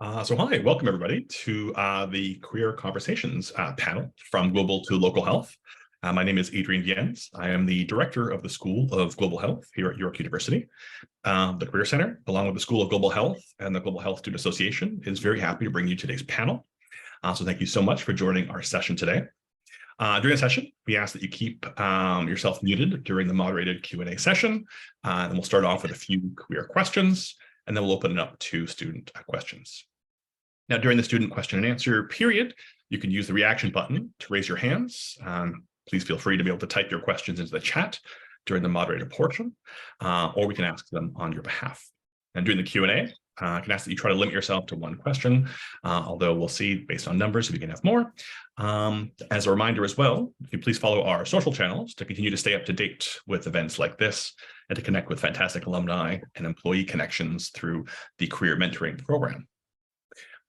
So hi, welcome everybody to the Career Conversations panel from Global to Local Health. My name is Adrian Viens. I am the director of the School of Global Health here at York University. The Career Center, along with the School of Global Health and the Global Health Student Association, is very happy to bring you today's panel. So thank you so much for joining our session today. During the session, we ask that you keep yourself muted during the moderated Q&A session, and we'll start off with a few career questions, and then we'll open it up to student questions. Now, during the student question and answer period, you can use the reaction button to raise your hands. Please feel free to be able to type your questions into the chat during the moderator portion, or we can ask them on your behalf. And during the Q&A, I can ask that you try to limit yourself to one question, although we'll see based on numbers if we can have more. As a reminder as well, if you please follow our social channels to continue to stay up to date with events like this and to connect with fantastic alumni and employee connections through the Career Mentoring Program.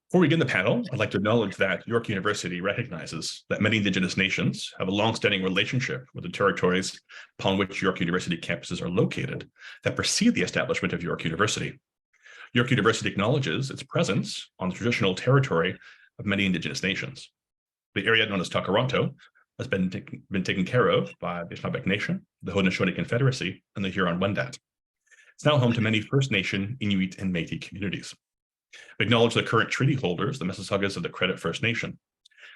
Before we begin the panel, I'd like to acknowledge that York University recognizes that many Indigenous nations have a long-standing relationship with the territories upon which York University campuses are located that precede the establishment of York University. York University acknowledges its presence on the traditional territory of many Indigenous nations. The area known as Takaronto has been taken care of by the Anishinaabeg Nation, the Haudenosaunee Confederacy, and the Huron-Wendat. It's now home to many First Nation, Inuit, and Métis communities. We acknowledge the current treaty holders, the Mississaugas of the Credit First Nation.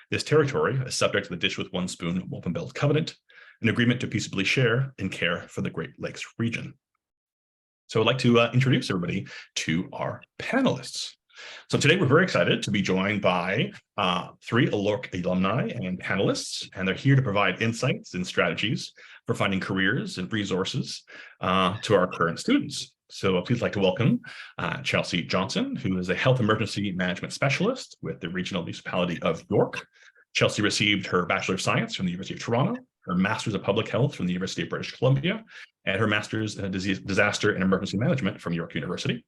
This territory is subject to the Dish with One Spoon Open Belt Covenant, an agreement to peaceably share and care for the Great Lakes region. So I'd like to introduce everybody to our panelists. So today we're very excited to be joined by three alumni and panelists, and they're here to provide insights and strategies for finding careers and resources to our current students. So please like to welcome Chelsea Johnson, who is a health emergency management specialist with the Regional Municipality of York. Chelsea received her Bachelor of Science from the University of Toronto, her Master's of Public Health from the University of British Columbia, and her Master's in Disaster and Emergency Management from York University.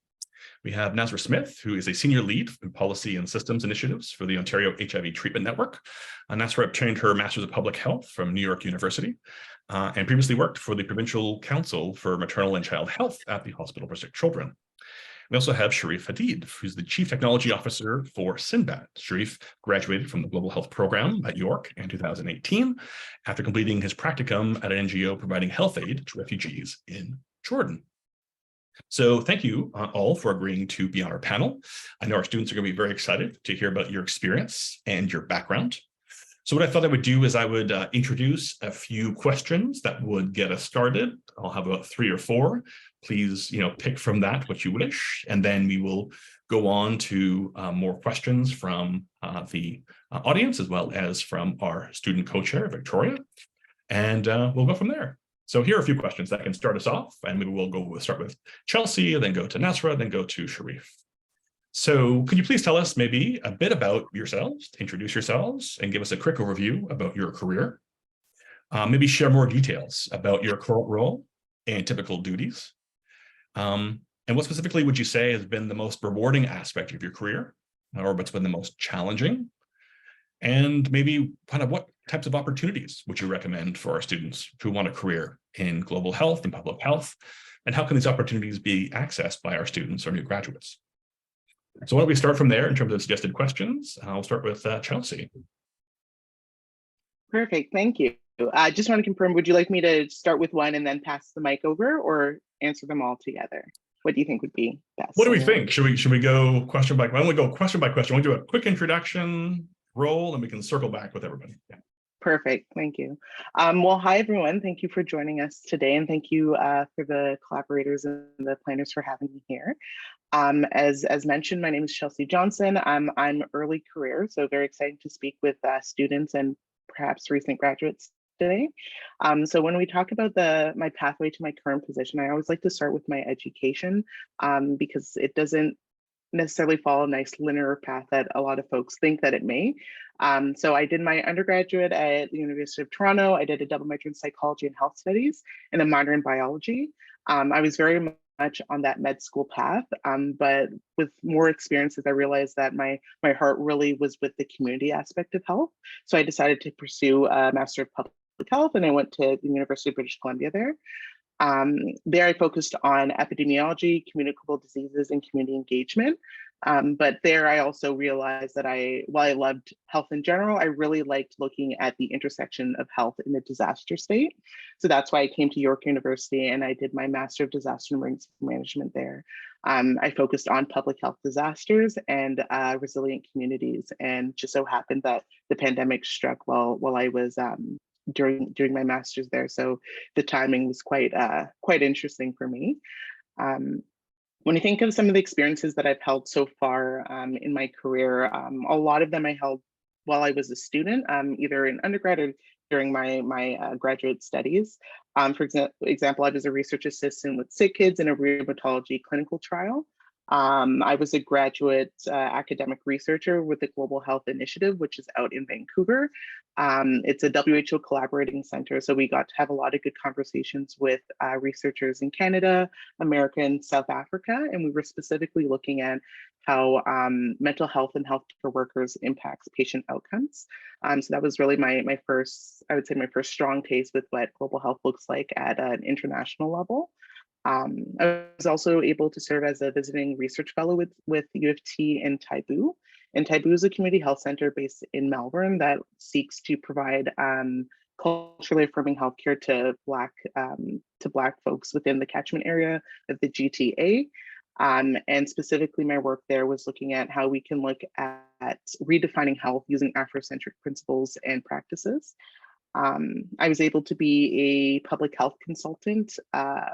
We have Nazra Smith, who is a senior lead in policy and systems initiatives for the Ontario HIV Treatment Network. Nazra obtained her Master's of Public Health from New York University and previously worked for the Provincial Council for Maternal and Child Health at the Hospital for Sick Children. We also have Sharif Hadid, who's the Chief Technology Officer for Sinbad. Sharif graduated from the Global Health Program at York in 2018 after completing his practicum at an NGO providing health aid to refugees in Jordan. So thank you all for agreeing to be on our panel. I know our students are going to be very excited to hear about your experience and your background. So what I thought I would do is I would introduce a few questions that would get us started. I'll have about 3 or 4. Please, pick from that what you wish, and then we will go on to more questions from the audience as well as from our student co-chair, Victoria, and we'll go from there. So here are a few questions that can start us off, and maybe we'll start with Chelsea, and then go to Nasra, then go to Sharif. So could you please tell us maybe a bit about yourselves, introduce yourselves, and give us a quick overview about your career? Maybe share more details about your current role and typical duties. And what specifically would you say has been the most rewarding aspect of your career, or what's been the most challenging? And maybe kind of what types of opportunities would you recommend for our students who want a career in global health and public health? And how can these opportunities be accessed by our students or new graduates? So why don't we start from there in terms of suggested questions? I'll start with Chelsea. Perfect, thank you. I just want to confirm, would you like me to start with one and then pass the mic over, or answer them all together? What do you think would be best? What do we think? Should we go question by question? Why don't we go question by question? We'll do a quick introduction, role, and we can circle back with everybody. Yeah. Perfect, thank you. Well, hi everyone. Thank you for joining us today, and thank you for the collaborators and the planners for having me here. As mentioned, my name is Chelsea Johnson. I'm early career, so very excited to speak with students and perhaps recent graduates today. So when we talk about my pathway to my current position, I always like to start with my education because it doesn't necessarily follow a nice linear path that a lot of folks think that it may. So I did my undergraduate at the University of Toronto. I did a double major in psychology and health studies and a minor in biology. I was very much on that med school path, but with more experiences, I realized that my heart really was with the community aspect of health. So I decided to pursue a Master of Public Health, and I went to the University of British Columbia there. There I focused on epidemiology, communicable diseases, and community engagement. But there I also realized that while I loved health in general, I really liked looking at the intersection of health in a disaster state. So that's why I came to York University and I did my Master of Disaster and Emergency Management there. I focused on public health disasters and resilient communities, and just so happened that the pandemic struck while I was during my master's there. So the timing was quite interesting for me. When I think of some of the experiences that I've held so far in my career, a lot of them I held while I was a student, either in undergrad or during my graduate studies. For example, I was a research assistant with sick kids in a rheumatology clinical trial. I was a graduate academic researcher with the Global Health Initiative, which is out in Vancouver. It's a WHO collaborating center, so we got to have a lot of good conversations with researchers in Canada, America, and South Africa, and we were specifically looking at how mental health and healthcare workers impacts patient outcomes. So that was really my first, I would say my first strong taste with what global health looks like at an international level. I was also able to serve as a visiting research fellow with U of T in Taibu. And Taibu is a community health center based in Melbourne that seeks to provide culturally affirming healthcare to Black folks within the catchment area of the GTA. And specifically, my work there was looking at how we can look at redefining health using Afrocentric principles and practices. I was able to be a public health consultant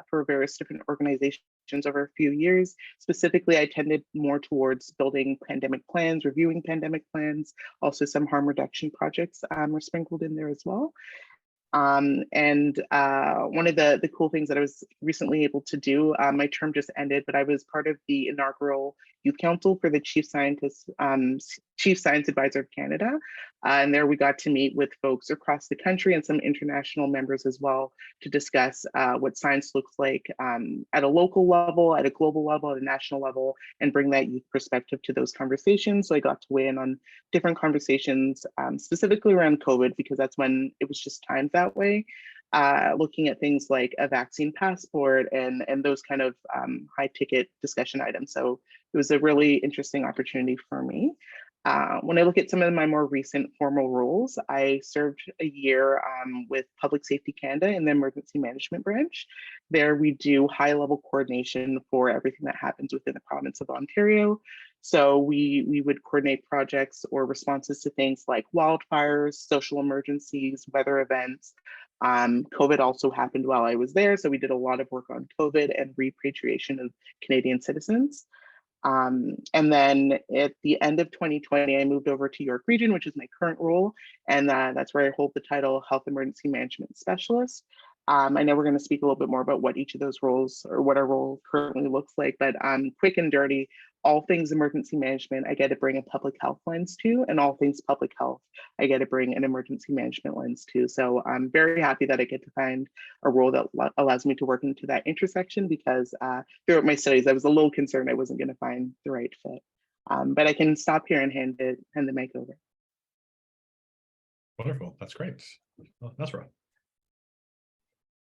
for various different organizations over a few years. Specifically, I tended more towards building pandemic plans, reviewing pandemic plans. Also, some harm reduction projects were sprinkled in there as well. And one of the cool things that I was recently able to do, my term just ended, but I was part of the inaugural Youth Council for the Chief Science Advisor of Canada. And there we got to meet with folks across the country and some international members as well to discuss what science looks like at a local level, at a global level, at a national level, and bring that youth perspective to those conversations. So I got to weigh in on different conversations, specifically around COVID, because that's when it was just timed that way. Looking at things like a vaccine passport and those kind of high ticket discussion items. So it was a really interesting opportunity for me. When I look at some of my more recent formal roles, I served a year with Public Safety Canada in the Emergency Management Branch. There we do high level coordination for everything that happens within the province of Ontario. So we would coordinate projects or responses to things like wildfires, social emergencies, weather events. COVID also happened while I was there, so we did a lot of work on COVID and repatriation of Canadian citizens. And then at the end of 2020, I moved over to York Region, which is my current role, and that's where I hold the title Health Emergency Management Specialist. I know we're going to speak a little bit more about what each of those roles or what our role currently looks like, but quick and dirty, all things emergency management, I get to bring a public health lens to, and all things public health, I get to bring an emergency management lens to. So I'm very happy that I get to find a role that allows me to work into that intersection, because throughout my studies, I was a little concerned I wasn't going to find the right fit. But I can stop here and hand the mic over. Wonderful. That's great. Well, that's right.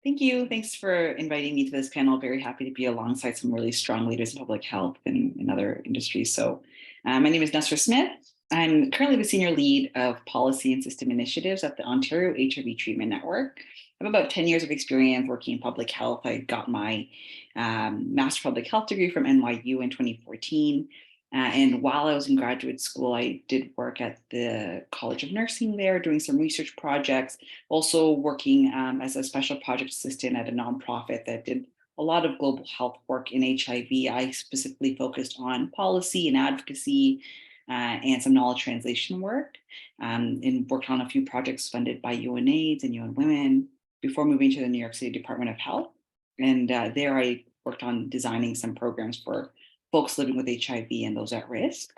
Thank you. Thanks for inviting me to this panel. Very happy to be alongside some really strong leaders in public health and in other industries. So my name is Nesra Smith. I'm currently the senior lead of policy and system initiatives at the Ontario HIV Treatment Network. I have about 10 years of experience working in public health. I got my Master Public Health degree from NYU in 2014. And while I was in graduate school, I did work at the College of Nursing there, doing some research projects, also working as a special project assistant at a nonprofit that did a lot of global health work in HIV. I specifically focused on policy and advocacy and some knowledge translation work, and worked on a few projects funded by UNAIDS and UN Women before moving to the New York City Department of Health. And there I worked on designing some programs for folks living with HIV and those at risk.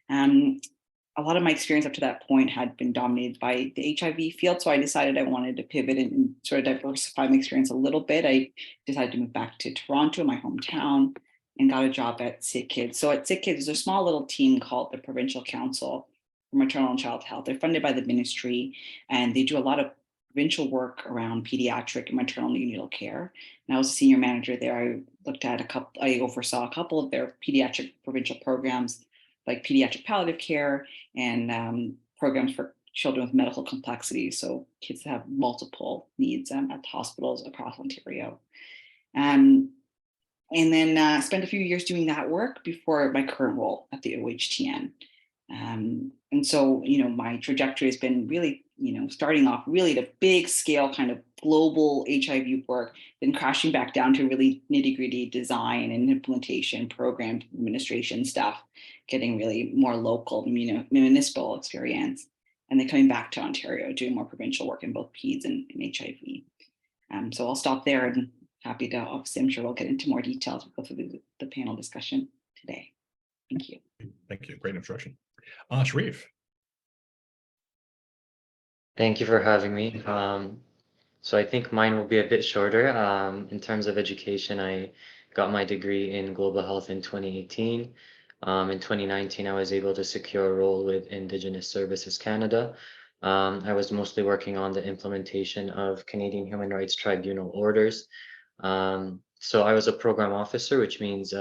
A lot of my experience up to that point had been dominated by the HIV field, so I decided I wanted to pivot and sort of diversify my experience a little bit. I decided to move back to Toronto, my hometown, and got a job at Sick Kids. So at Sick Kids, there's a small little team called the Provincial Council for Maternal and Child Health. They're funded by the ministry, and they do a lot of provincial work around pediatric and maternal neonatal care. And I was a senior manager there. I oversaw a couple of their pediatric provincial programs, like pediatric palliative care and programs for children with medical complexity. So kids that have multiple needs at hospitals across Ontario. And then spent a few years doing that work before my current role at the OHTN. And so, my trajectory has been really, starting off really at a big scale kind of global HIV work, then crashing back down to really nitty gritty design and implementation, program administration stuff, getting really more local, municipal experience, and then coming back to Ontario, doing more provincial work in both PEDS and HIV. So I'll stop there and happy to, obviously, I'm sure we'll get into more details. We'll go through the panel discussion today. Thank you. Thank you. Great introduction. Sharif. Thank you for having me. So I think mine will be a bit shorter. In terms of education, I got my degree in global health in 2018. In 2019, I was able to secure a role with Indigenous Services Canada. I was mostly working on the implementation of Canadian Human Rights Tribunal orders. So I was a program officer, which means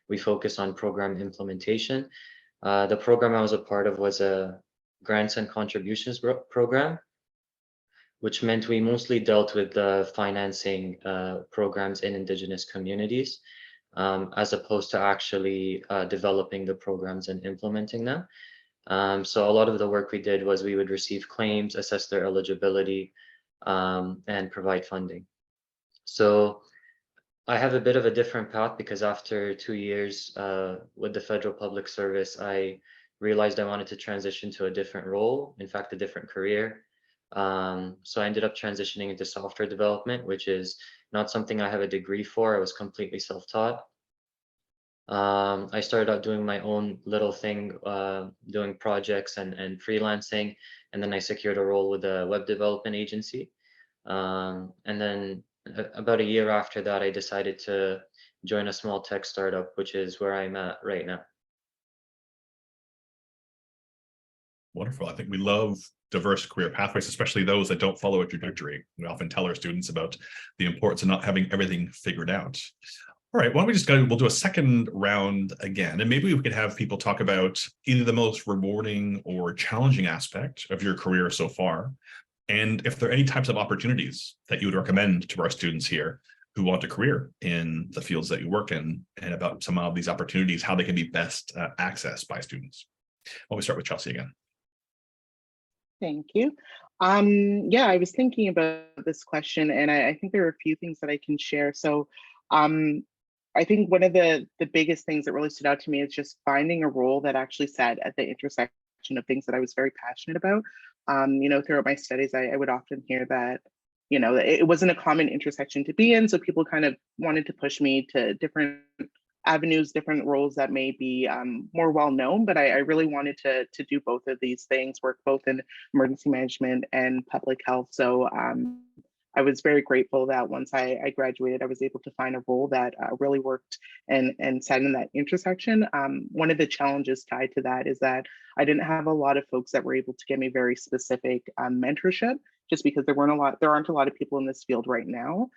we focus on program implementation. The program I was a part of was a grants and contributions program, which meant we mostly dealt with the financing programs in Indigenous communities, as opposed to actually developing the programs and implementing them. So a lot of the work we did was we would receive claims, assess their eligibility, and provide funding. So I have a bit of a different path because after 2 years with the federal public service, I realized I wanted to transition to a different role, in fact, a different career. So I ended up transitioning into software development, which is not something I have a degree for. I was completely self-taught. I started out doing my own little thing, doing projects and freelancing, and then I secured a role with a web development agency. And then about a year after that, I decided to join a small tech startup, which is where I'm at right now. Wonderful. I think we love diverse career pathways, especially those that don't follow a trajectory. We often tell our students about the importance of not having everything figured out. All right, why don't we just we'll do a second round again, and maybe we could have people talk about either the most rewarding or challenging aspect of your career so far, and if there are any types of opportunities that you would recommend to our students here who want a career in the fields that you work in, and about some of these opportunities, how they can be best accessed by students. Why don't we start with Chelsea again? Thank you. Yeah, I was thinking about this question, and I think there are a few things that I can share. So I think one of the biggest things that really stood out to me is just finding a role that actually sat at the intersection of things that I was very passionate about. Throughout my studies, I would often hear that, it wasn't a common intersection to be in. So people kind of wanted to push me to different avenues, different roles that may be more well known, but I really wanted to do both of these things, work both in emergency management and public health. So I was very grateful that once I graduated, I was able to find a role that really worked and sat in that intersection. One of the challenges tied to that is that I didn't have a lot of folks that were able to give me very specific mentorship, just because there aren't a lot of people in this field right now.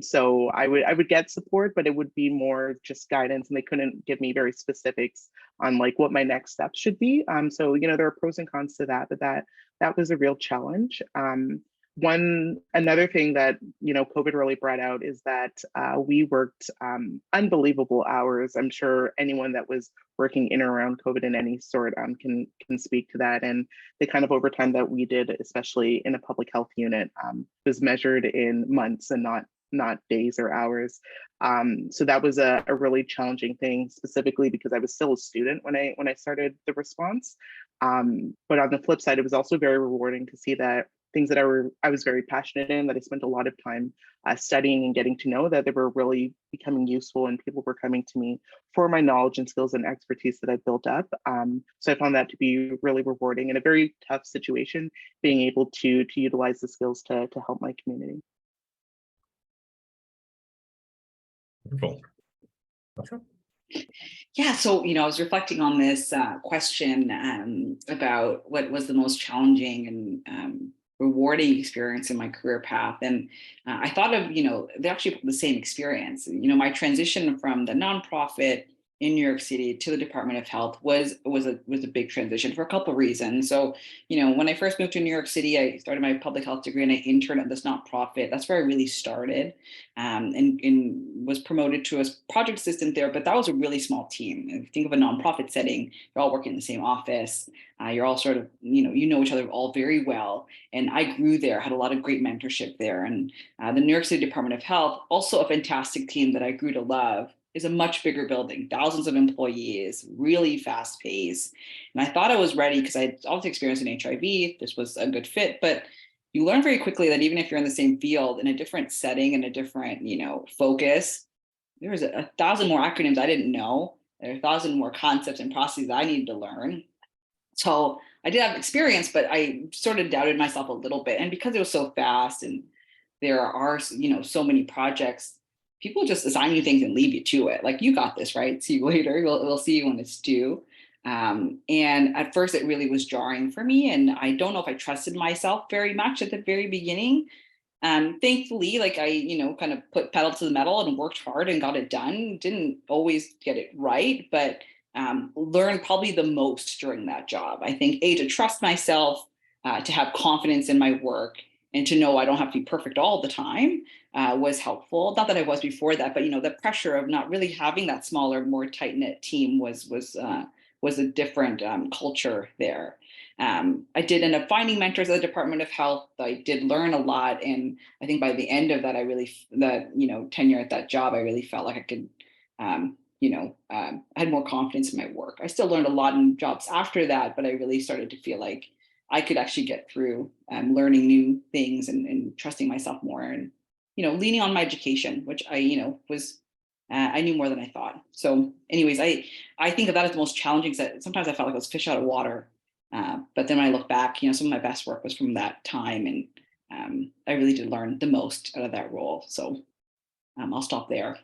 So I would get support, but it would be more just guidance, and they couldn't give me very specifics on like what my next steps should be. So there are pros and cons to that, but that was a real challenge. Another thing that COVID really brought out is that we worked unbelievable hours. I'm sure anyone that was working in or around COVID in any sort can speak to that. And the kind of overtime that we did, especially in a public health unit, was measured in months and not days or hours. So that was a really challenging thing, specifically because I was still a student when I started the response. But on the flip side, it was also very rewarding to see that things that I was very passionate in, that I spent a lot of time studying and getting to know, that they were really becoming useful, and people were coming to me for my knowledge and skills and expertise that I built up. So I found that to be really rewarding in a very tough situation, being able to utilize the skills to help my community. Wonderful. Yeah, so I was reflecting on this question about what was the most challenging and rewarding experience in my career path. And I thought of, they actually the same experience. My transition from the nonprofit in New York City to the Department of Health was a big transition for a couple of reasons. So, when I first moved to New York City, I started my public health degree and I interned at this nonprofit. That's where I really started, and was promoted to a project assistant there. But that was a really small team. If you think of a nonprofit setting, you're all working in the same office. You're all sort of, you know each other all very well. And I grew there, had a lot of great mentorship there. And the New York City Department of Health, also a fantastic team that I grew to love, is a much bigger building, thousands of employees, really fast pace. And I thought I was ready because I had all the experience in HIV. This was a good fit, but you learn very quickly that even if you're in the same field, in a different setting and a different, focus, there was a thousand more acronyms I didn't know. There are 1,000 more concepts and processes I needed to learn. So I did have experience, but I sort of doubted myself a little bit. And because it was so fast and there are, so many projects, people just assign you things and leave you to it. Like, you got this, right? See you later. We'll see you when it's due. And at first it really was jarring for me. And I don't know if I trusted myself very much at the very beginning. Thankfully, like, I, kind of put pedal to the metal and worked hard and got it done. Didn't always get it right, but learned probably the most during that job. I think, to trust myself, to have confidence in my work, and to know I don't have to be perfect all the time, was helpful. Not that I was before that, but the pressure of not really having that smaller, more tight knit team was a different culture there. I did end up finding mentors at the Department of Health. I did learn a lot, and I think by the end of that, tenure at that job, I really felt like I could, I had more confidence in my work. I still learned a lot in jobs after that, but I really started to feel like I could actually get through learning new things and trusting myself more, and leaning on my education, which I was I knew more than I thought. So, anyways, I think of that as the most challenging. Because sometimes I felt like I was fish out of water, but then when I look back, some of my best work was from that time, and I really did learn the most out of that role. So, I'll stop there.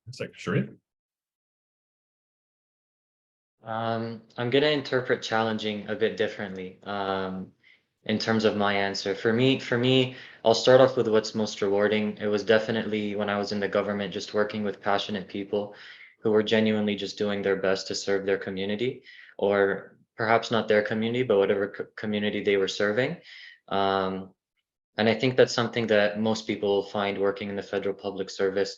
It's like, sure. I'm going to interpret challenging a bit differently in terms of my answer. For me, I'll start off with what's most rewarding. It was definitely when I was in the government, just working with passionate people who were genuinely just doing their best to serve their community, or perhaps not their community, but whatever community they were serving. And I think that's something that most people find working in the federal public service.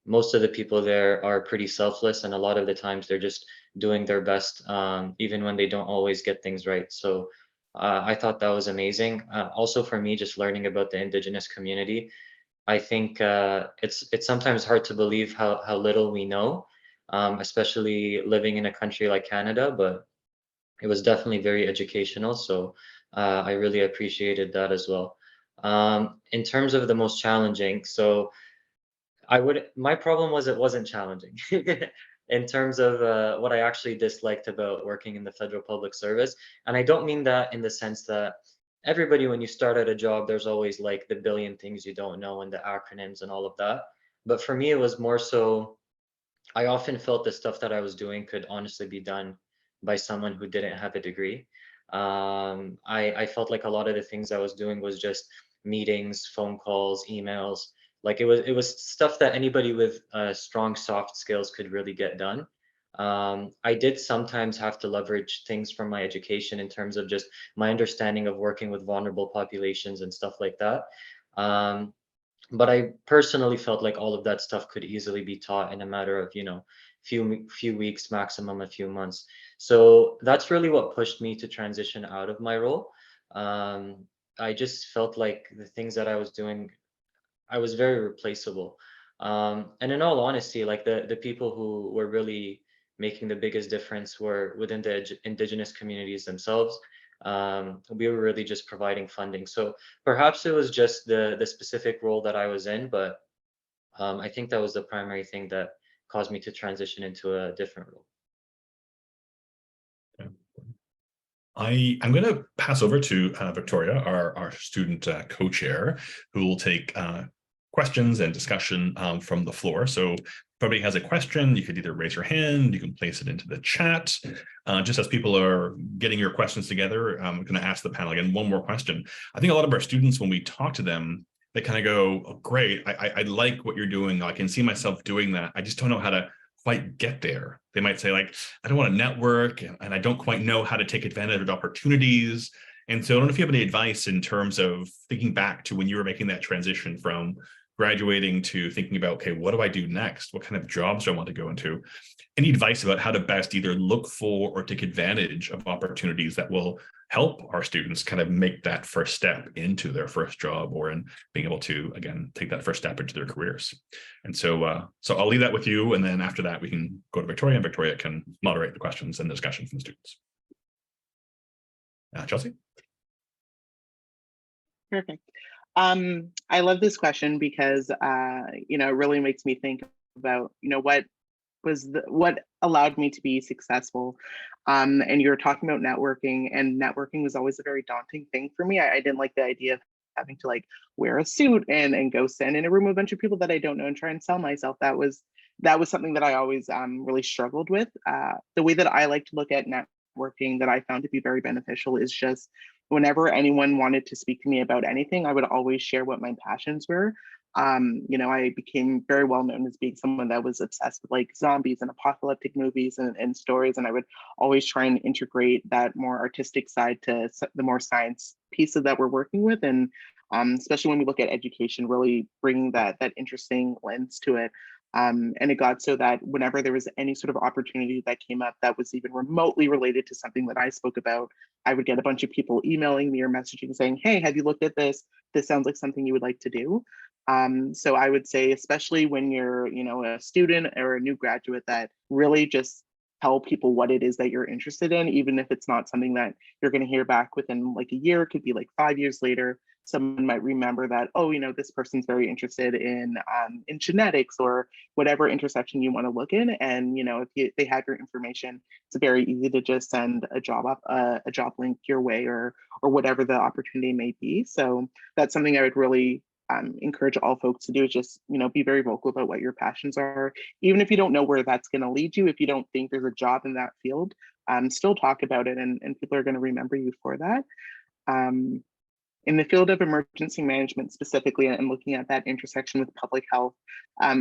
Most of the people there are pretty selfless, and a lot of the times they're just doing their best, even when they don't always get things right. So I thought that was amazing. Also for me, just learning about the Indigenous community, I think it's sometimes hard to believe how little we know, especially living in a country like Canada, but it was definitely very educational. So I really appreciated that as well. In terms of the most challenging, so my problem was it wasn't challenging in terms of what I actually disliked about working in the federal public service. And I don't mean that in the sense that everybody, when you start at a job, there's always like the billion things you don't know and the acronyms and all of that. But for me, it was more so, I often felt the stuff that I was doing could honestly be done by someone who didn't have a degree. I felt like a lot of the things I was doing was just meetings, phone calls, emails. Like it was stuff that anybody with strong soft skills could really get done. I did sometimes have to leverage things from my education in terms of just my understanding of working with vulnerable populations and stuff like that. But I personally felt like all of that stuff could easily be taught in a matter of, few weeks, maximum a few months. So that's really what pushed me to transition out of my role. I just felt like the things that I was doing, I was very replaceable. And in all honesty, like the people who were really making the biggest difference were within the Indigenous communities themselves. We were really just providing funding. So perhaps it was just the specific role that I was in, but I think that was the primary thing that caused me to transition into a different role. I'm going to pass over to Victoria, our student co-chair, who will take questions and discussion from the floor. So anybody has a question, you could either raise your hand, you can place it into the chat. Just as people are getting your questions together, I'm going to ask the panel again one more question. I think a lot of our students, when we talk to them, they kind of go, oh, great, I like what you're doing. I can see myself doing that. I just don't know how to quite get there. They might say, like, I don't want to network and I don't quite know how to take advantage of opportunities. And so I don't know if you have any advice in terms of thinking back to when you were making that transition from graduating to thinking about, okay, what do I do next? What kind of jobs do I want to go into? Any advice about how to best either look for or take advantage of opportunities that will help our students kind of make that first step into their first job, or in being able to, again, take that first step into their careers. And so I'll leave that with you. And then after that, we can go to Victoria, and Victoria can moderate the questions and discussion from the students. Chelsea? Perfect. I love this question because, it really makes me think about, what allowed me to be successful. And you're talking about networking, and networking was always a very daunting thing for me. I didn't like the idea of having to like wear a suit and go stand in a room with a bunch of people that I don't know and try and sell myself. That was something that I always really struggled with. The way that I like to look at networking that I found to be very beneficial is just whenever anyone wanted to speak to me about anything, I would always share what my passions were. I became very well known as being someone that was obsessed with like zombies and apocalyptic movies and stories. And I would always try and integrate that more artistic side to the more science pieces that we're working with. And especially when we look at education, really bringing that interesting lens to it. And it got so that whenever there was any sort of opportunity that came up that was even remotely related to something that I spoke about, I would get a bunch of people emailing me or messaging saying, hey, have you looked at this? This sounds like something you would like to do. So I would say, especially when you're, a student or a new graduate, that really just tell people what it is that you're interested in, even if it's not something that you're going to hear back within like a year. It could be like 5 years later. Someone might remember that, oh, this person's very interested in genetics or whatever intersection you want to look in. And if they have your information, it's very easy to just send a job link your way or whatever the opportunity may be. So that's something I would really encourage all folks to do, is just be very vocal about what your passions are, even if you don't know where that's going to lead you. If you don't think there's a job in that field, still talk about it, and people are going to remember you for that. In the field of emergency management specifically, and looking at that intersection with public health,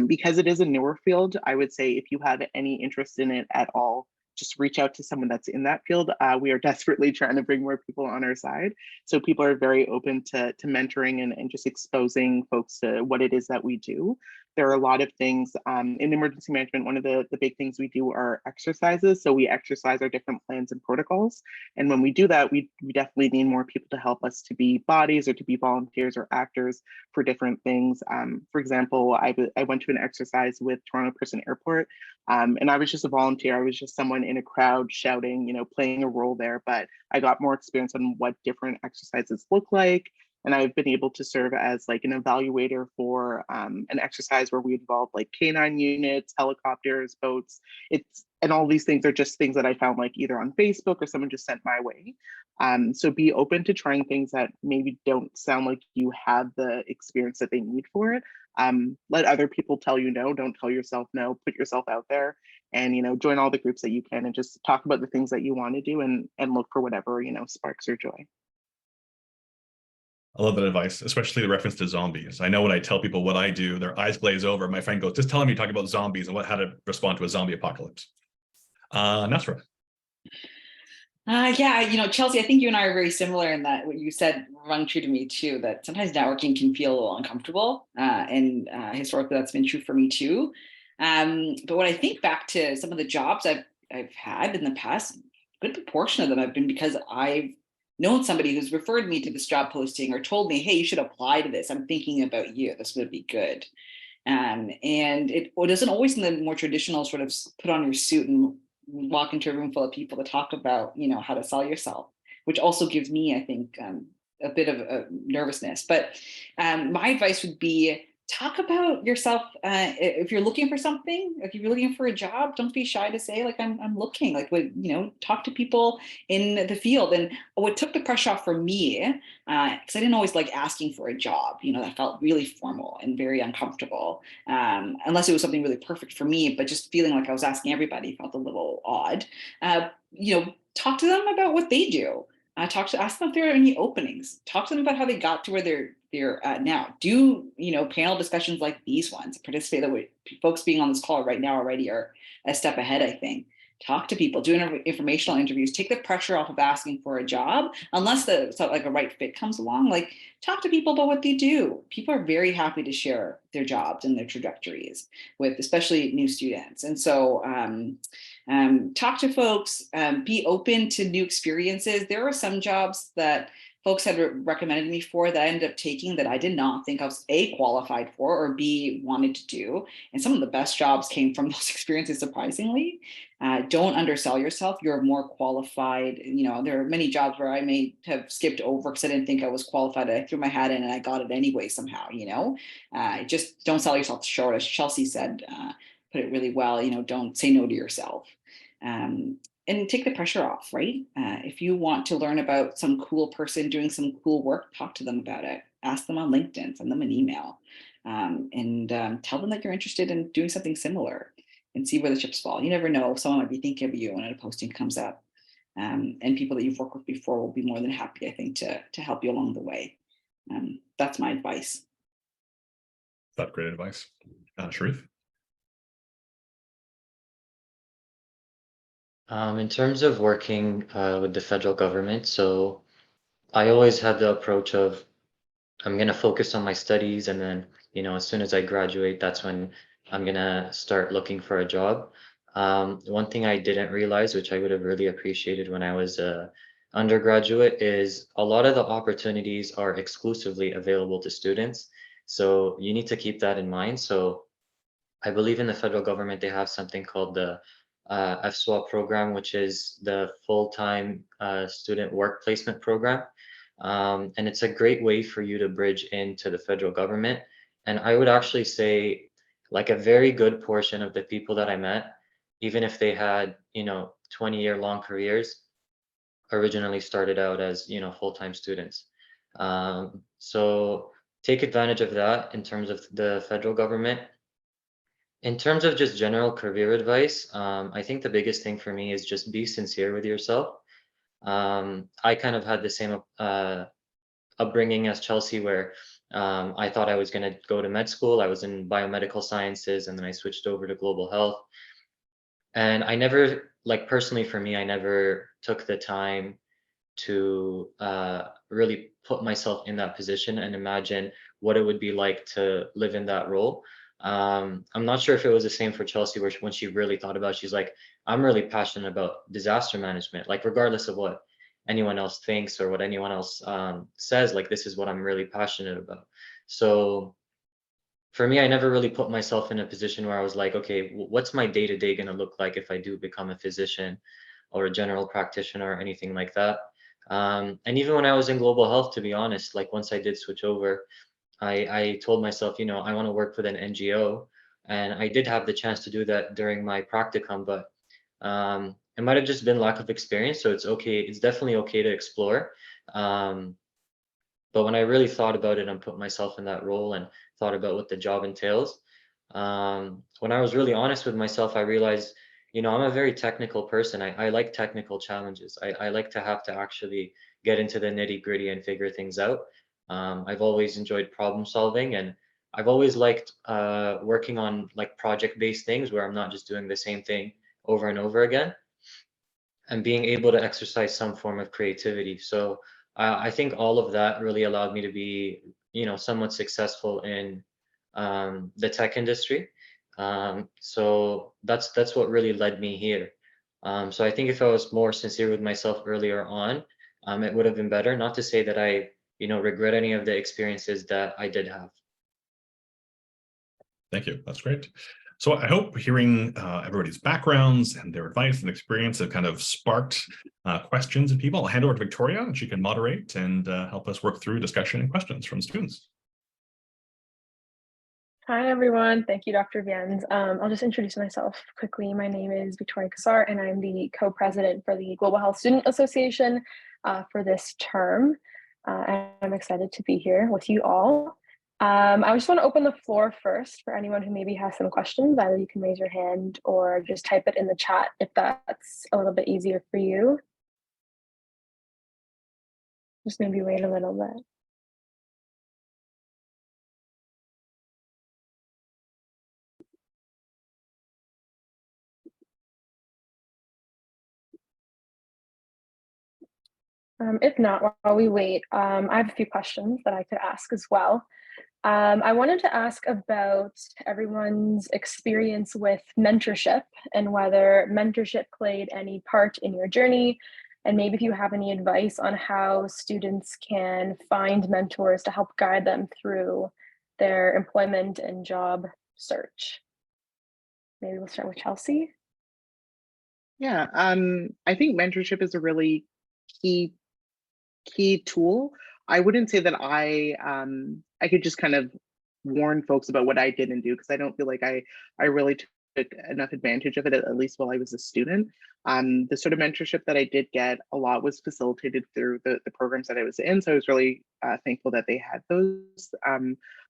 because it is a newer field, I would say if you have any interest in it at all, just reach out to someone that's in that field. We are desperately trying to bring more people on our side. So people are very open to mentoring and just exposing folks to what it is that we do. There are a lot of things in emergency management. One of the big things we do are exercises. So we exercise our different plans and protocols. And when we do that, we definitely need more people to help us to be bodies or to be volunteers or actors for different things. For example, I went to an exercise with Toronto Pearson Airport, and I was just a volunteer. I was just someone in a crowd shouting, playing a role there, but I got more experience on what different exercises look like. And I've been able to serve as like an evaluator for an exercise where we involve like canine units, helicopters, boats. And all these things are just things that I found like either on Facebook or someone just sent my way. So be open to trying things that maybe don't sound like you have the experience that they need for it. Let other people tell you no, don't tell yourself no, put yourself out there and, join all the groups that you can and just talk about the things that you want to do and look for whatever, sparks your joy. I love that advice, especially the reference to zombies. I know when I tell people what I do, their eyes glaze over. My friend goes, just tell them you talk about zombies and how to respond to a zombie apocalypse. Nasra. Yeah, Chelsea, I think you and I are very similar in that what you said rung true to me too, that sometimes networking can feel a little uncomfortable. And historically, that's been true for me too. But when I think back to some of the jobs I've had in the past, a good proportion of them have been because I've known somebody who's referred me to this job posting or told me, hey, you should apply to this. I'm thinking about you. This would be good. And it doesn't always in the more traditional sort of put on your suit and walk into a room full of people to talk about, how to sell yourself, which also gives me, I think, a bit of a nervousness. But my advice would be talk about yourself. If you're looking for something, like if you're looking for a job, don't be shy to say like, I'm looking, like what, talk to people in the field. And what took the pressure off for me, because I didn't always like asking for a job, that felt really formal and very uncomfortable, unless it was something really perfect for me, but just feeling like I was asking everybody felt a little odd. Talk to them about what they do. Ask them if there are any openings. Talk to them about how they got to where they're at now. Do panel discussions like these ones. Participate. The way folks being on this call right now already are a step ahead, I think. Talk to people. Do informational interviews. Take the pressure off of asking for a job, unless like a right fit comes along. Like talk to people about what they do. People are very happy to share their jobs and their trajectories with, especially new students. And so. Talk to folks, be open to new experiences. There are some jobs that folks had recommended me for that I ended up taking that I did not think I was A, qualified for, or B, wanted to do. And some of the best jobs came from those experiences, surprisingly. Don't undersell yourself. You're more qualified. There are many jobs where I may have skipped over because I didn't think I was qualified. I threw my hat in and I got it anyway somehow, just don't sell yourself short. As Chelsea said, put it really well, don't say no to yourself. And take the pressure off, right? If you want to learn about some cool person doing some cool work, talk to them about it. Ask them on LinkedIn, send them an email, and tell them that you're interested in doing something similar and see where the chips fall. You never know, someone might be thinking of you when a posting comes up. And people that you've worked with before will be more than happy, I think, to help you along the way. That's my advice. That's great advice. Sharif? In terms of working with the federal government, so I always had the approach of I'm going to focus on my studies, and then, as soon as I graduate, that's when I'm going to start looking for a job. One thing I didn't realize, which I would have really appreciated when I was a undergraduate, is a lot of the opportunities are exclusively available to students. So you need to keep that in mind. So I believe in the federal government, they have something called the FSWAP program, which is the full-time student work placement program. And it's a great way for you to bridge into the federal government. And I would actually say like a very good portion of the people that I met, even if they had, 20-year long careers, originally started out as, full-time students. So take advantage of that in terms of the federal government. In terms of just general career advice, I think the biggest thing for me is just be sincere with yourself. I kind of had the same upbringing as Chelsea, where I thought I was going to go to med school. I was in biomedical sciences, and then I switched over to global health. And I never, like personally for me, I never took the time to really put myself in that position and imagine what it would be like to live in that role. I'm not sure if it was the same for Chelsea, where when she really thought about it, she's like, I'm really passionate about disaster management, like regardless of what anyone else thinks or what anyone else says, like this is what I'm really passionate about. So for me, I never really put myself in a position where I was like, okay, what's my day-to-day going to look like if I do become a physician or a general practitioner or anything like that. And even when I was in global health, to be honest, like once I did switch over, I told myself, I want to work with an NGO. And I did have the chance to do that during my practicum, but it might have just been lack of experience. So it's okay. It's definitely okay to explore. But when I really thought about it and put myself in that role and thought about what the job entails, when I was really honest with myself, I realized, I'm a very technical person. I like technical challenges. I like to have to actually get into the nitty gritty and figure things out. I've always enjoyed problem solving, and I've always liked working on like project-based things where I'm not just doing the same thing over and over again, and being able to exercise some form of creativity. So I think all of that really allowed me to be, somewhat successful in the tech industry. So that's what really led me here. So I think if I was more sincere with myself earlier on, it would have been better. Not to say that I, regret any of the experiences that I did have. Thank you. That's great. So I hope hearing everybody's backgrounds and their advice and experience have kind of sparked questions in people. I'll hand over to Victoria, and she can moderate and help us work through discussion and questions from students. Hi, everyone. Thank you, Dr. Viens. I'll just introduce myself quickly. My name is Victoria Kassar, and I'm the co-president for the Global Health Student Association for this term. And I'm excited to be here with you all. I just want to open the floor first for anyone who maybe has some questions. Either you can raise your hand or just type it in the chat if that's a little bit easier for you. Just maybe wait a little bit. If not, while we wait, I have a few questions that I could ask as well. I wanted to ask about everyone's experience with mentorship and whether mentorship played any part in your journey, and maybe if you have any advice on how students can find mentors to help guide them through their employment and job search. Maybe we'll start with Chelsea. Yeah, I think mentorship is a really key tool. I wouldn't say that I could just kind of warn folks about what I didn't do, because I don't feel like I really took enough advantage of it, at least while I was a student. The sort of mentorship that I did get a lot was facilitated through the programs that I was in, so I was really thankful that they had those.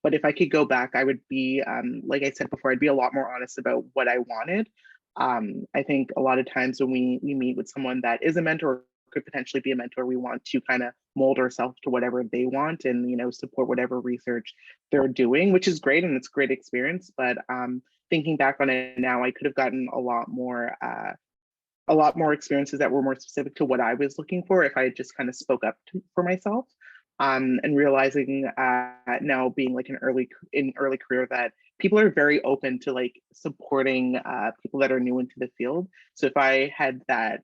But if I could go back, I would be, like I said before, I'd be a lot more honest about what I wanted. I think a lot of times when we meet with someone that is a mentor, could potentially be a mentor, we want to kind of mold ourselves to whatever they want, and support whatever research they're doing, which is great and it's a great experience. But thinking back on it now, I could have gotten a lot more experiences that were more specific to what I was looking for if I had just kind of spoke up for myself. And realizing now, being like in early career, that people are very open to like supporting people that are new into the field. So if I had that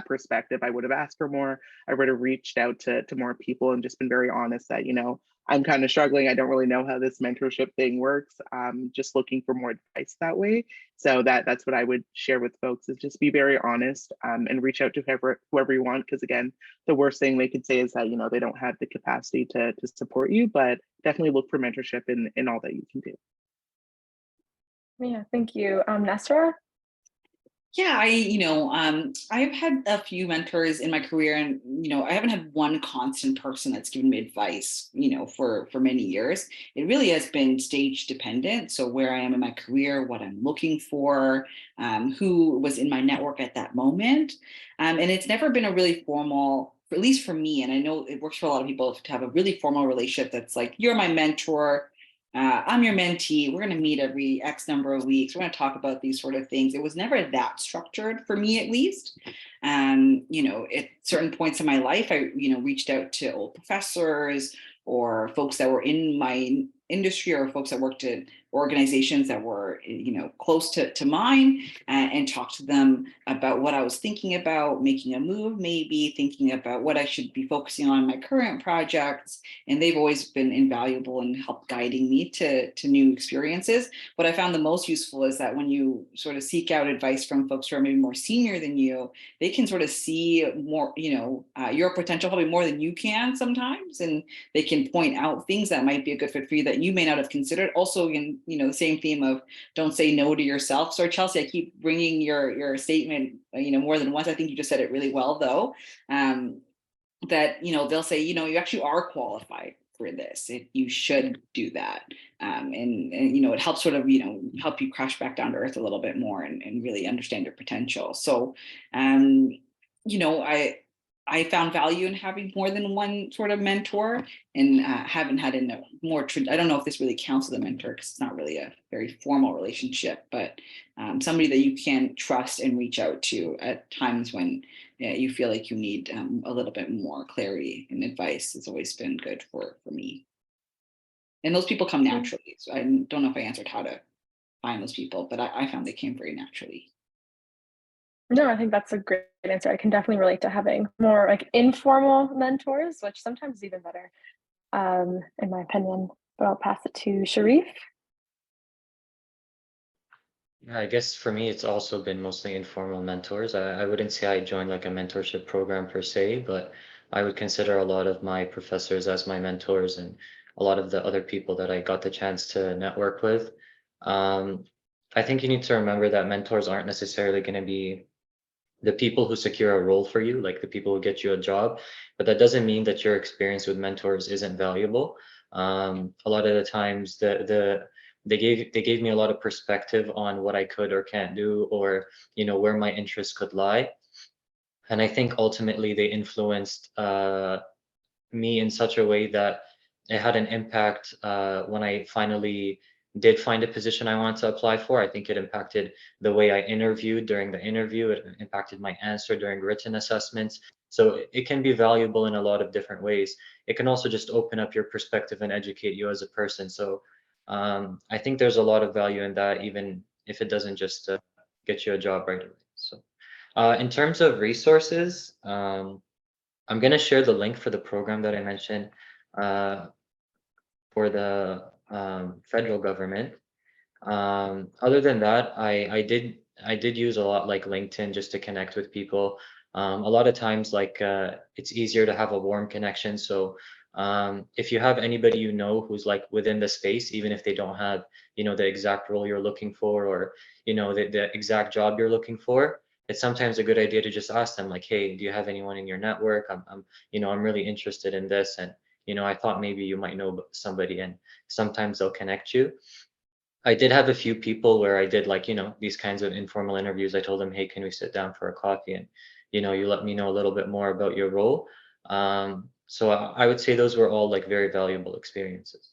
perspective, I would have asked for more. I would have reached out to more people and just been very honest that, I'm kind of struggling. I don't really know how this mentorship thing works. Just looking for more advice that way. So that's what I would share with folks, is just be very honest, and reach out to whoever you want. Because again, the worst thing they could say is that, they don't have the capacity to support you, but definitely look for mentorship in all that you can do. Yeah, thank you. Nesra? Yeah, I've had a few mentors in my career, and I haven't had one constant person that's given me advice, for many years. It really has been stage dependent. So where I am in my career, what I'm looking for, who was in my network at that moment, and it's never been a really formal, at least for me, and I know it works for a lot of people, to have a really formal relationship that's like, you're my mentor. I'm your mentee. We're going to meet every X number of weeks. We're going to talk about these sort of things. It was never that structured for me, at least. At certain points in my life, I, reached out to old professors or folks that were in my industry, or folks that worked at organizations that were, close to mine, and talked to them about what I was thinking about, making a move, maybe thinking about what I should be focusing on in my current projects. And they've always been invaluable in help guiding me to new experiences. What I found the most useful is that when you sort of seek out advice from folks who are maybe more senior than you, they can sort of see more, your potential probably more than you can sometimes. And they can point out things that might be a good fit for you that you may not have considered. Also, in the same theme of don't say no to yourself. So Chelsea, I keep bringing your statement, more than once. I think you just said it really well, though. That they'll say, you actually are qualified for this. You should do that, and it helps sort of help you crash back down to earth a little bit more, and really understand your potential. So, I found value in having more than one sort of mentor, and haven't had a more. I don't know if this really counts as a mentor, because it's not really a very formal relationship, but somebody that you can trust and reach out to at times when you feel like you need a little bit more clarity and advice has always been good for me. And those people come naturally. So I don't know if I answered how to find those people, but I found they came very naturally. No, I think that's a great answer. I can definitely relate to having more like informal mentors, which sometimes is even better, in my opinion. But I'll pass it to Sharif. Yeah, I guess for me, it's also been mostly informal mentors. I wouldn't say I joined like a mentorship program per se, but I would consider a lot of my professors as my mentors. And a lot of the other people that I got the chance to network with. I think you need to remember that mentors aren't necessarily going to be the people who secure a role for you, like the people who get you a job, but that doesn't mean that your experience with mentors isn't valuable. A lot of the times, they gave me a lot of perspective on what I could or can't do, or where my interests could lie, and I think ultimately they influenced me in such a way that it had an impact when I finally did find a position I wanted to apply for. I think it impacted the way I interviewed during the interview. It impacted my answer during written assessments. So it can be valuable in a lot of different ways. It can also just open up your perspective and educate you as a person. So I think there's a lot of value in that, even if it doesn't just get you a job right away. So in terms of resources, I'm going to share the link for the program that I mentioned uh, for the federal government. Other than that, I did use a lot like LinkedIn just to connect with people. A lot of times, like it's easier to have a warm connection. So if you have anybody who's like within the space, even if they don't have the exact role you're looking for, or the exact job you're looking for, it's sometimes a good idea to just ask them like, hey, do you have anyone in your network? I'm really interested in this, and I thought maybe you might know somebody, and sometimes they'll connect you. I did have a few people where I did like, these kinds of informal interviews. I told them, hey, can we sit down for a coffee, and, you let me know a little bit more about your role. So I would say those were all like very valuable experiences.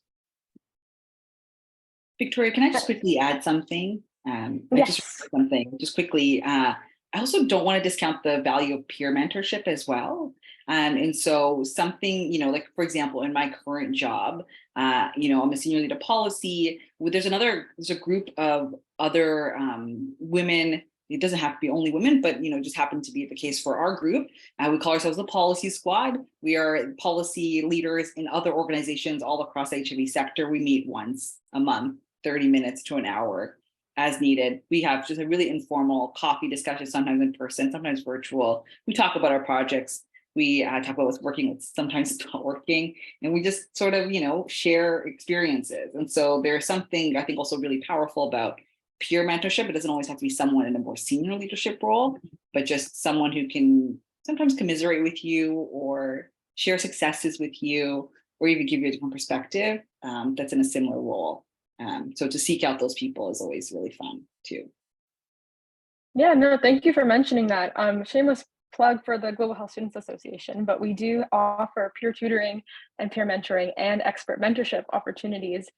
Victoria, can I just quickly add something? I just Yes. something just quickly. I also don't want to discount the value of peer mentorship as well. And so something, like for example, in my current job, I'm a senior lead of policy. There's a group of other women. It doesn't have to be only women, but just happened to be the case for our group. We call ourselves the Policy Squad. We are policy leaders in other organizations all across the HIV sector. We meet once a month, 30 minutes to an hour as needed. We have just a really informal coffee discussion, sometimes in person, sometimes virtual. We talk about our projects. We talk about what's working, what's sometimes not working, and we just sort of, share experiences. And so there's something I think also really powerful about peer mentorship. It doesn't always have to be someone in a more senior leadership role, but just someone who can sometimes commiserate with you or share successes with you, or even give you a different perspective that's in a similar role. So to seek out those people is always really fun too. Yeah, no, thank you for mentioning that. Shameless plug for the Global Health Students Association, but we do offer peer tutoring and peer mentoring and expert mentorship opportunities.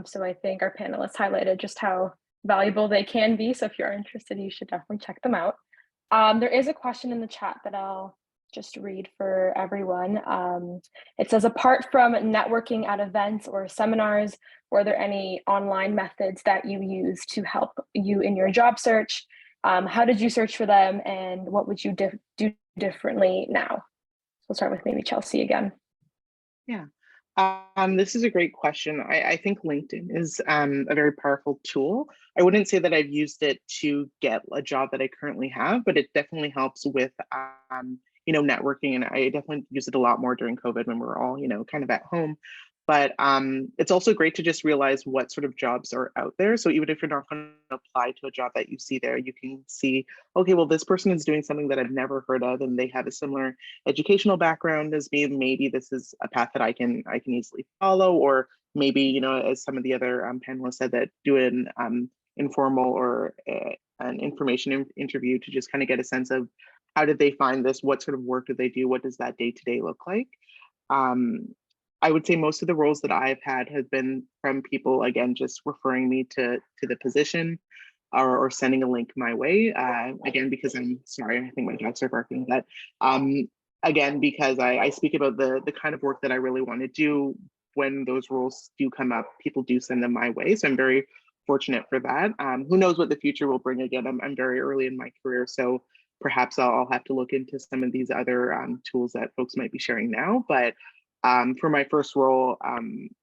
So I think our panelists highlighted just how valuable they can be. So if you're interested, you should definitely check them out. There is a question in the chat that I'll just read for everyone. It says, apart from networking at events or seminars, were there any online methods that you use to help you in your job search? How did you search for them, and what would you do differently now? We'll start with maybe Chelsea again. Yeah, this is a great question. I think LinkedIn is a very powerful tool. I wouldn't say that I've used it to get a job that I currently have, but it definitely helps with networking, and I definitely use it a lot more during COVID when we're all kind of at home. But it's also great to just realize what sort of jobs are out there. So even if you're not going to apply to a job that you see there, you can see, okay, well, this person is doing something that I've never heard of, and they have a similar educational background as me. Maybe this is a path that I can easily follow, or maybe as some of the other panelists said, that do an informal or an information interview to just kind of get a sense of how did they find this, what sort of work do they do, what does that day-to-day look like. I would say most of the roles that I've had have been from people, again, just referring me to the position, or sending a link my way. Again, because I'm sorry, I think my dogs are barking. But again, because I speak about the kind of work that I really want to do. When those roles do come up, people do send them my way. So I'm very fortunate for that. Who knows what the future will bring? Again, I'm very early in my career, so perhaps I'll have to look into some of these other tools that folks might be sharing now. But for my first role,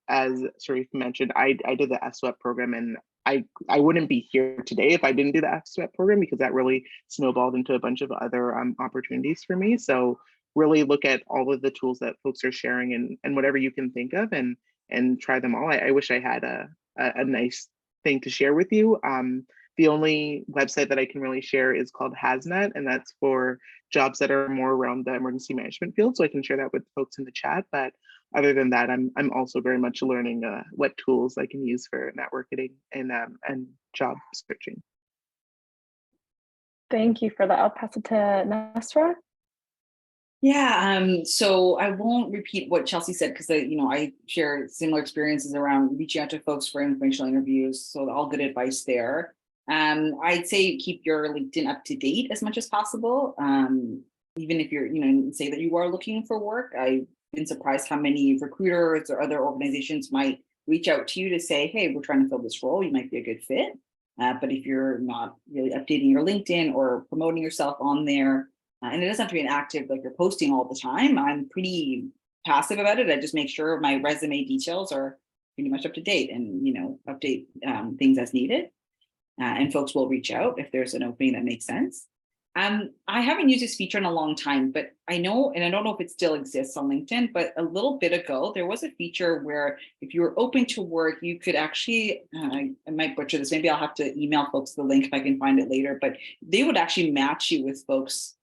as Sharif mentioned, I did the SWEP program, and I wouldn't be here today if I didn't do the SWEP program, because that really snowballed into a bunch of other opportunities for me. So really look at all of the tools that folks are sharing, and whatever you can think of, and and try them all. I wish I had a nice thing to share with you. The only website that I can really share is called HasNet, and that's for jobs that are more around the emergency management field. So I can share that with folks in the chat. But other than that, I'm also very much learning what tools I can use for networking and job searching. Thank you for that. I'll pass it to Nasra. Yeah, so I won't repeat what Chelsea said because I share similar experiences around reaching out to folks for informational interviews. So all good advice there. I'd say keep your LinkedIn up to date as much as possible. Even if you're, say that you are looking for work. I've been surprised how many recruiters or other organizations might reach out to you to say, hey, we're trying to fill this role, you might be a good fit. But if you're not really updating your LinkedIn or promoting yourself on there, and it doesn't have to be an active, like you're posting all the time, I'm pretty passive about it. I just make sure my resume details are pretty much up to date and, update things as needed. And folks will reach out if there's an opening that makes sense. I haven't used this feature in a long time, but I know, and I don't know if it still exists on LinkedIn, but a little bit ago, there was a feature where if you were open to work, you could actually, I might butcher this, maybe I'll have to email folks the link if I can find it later, but they would actually match you with folks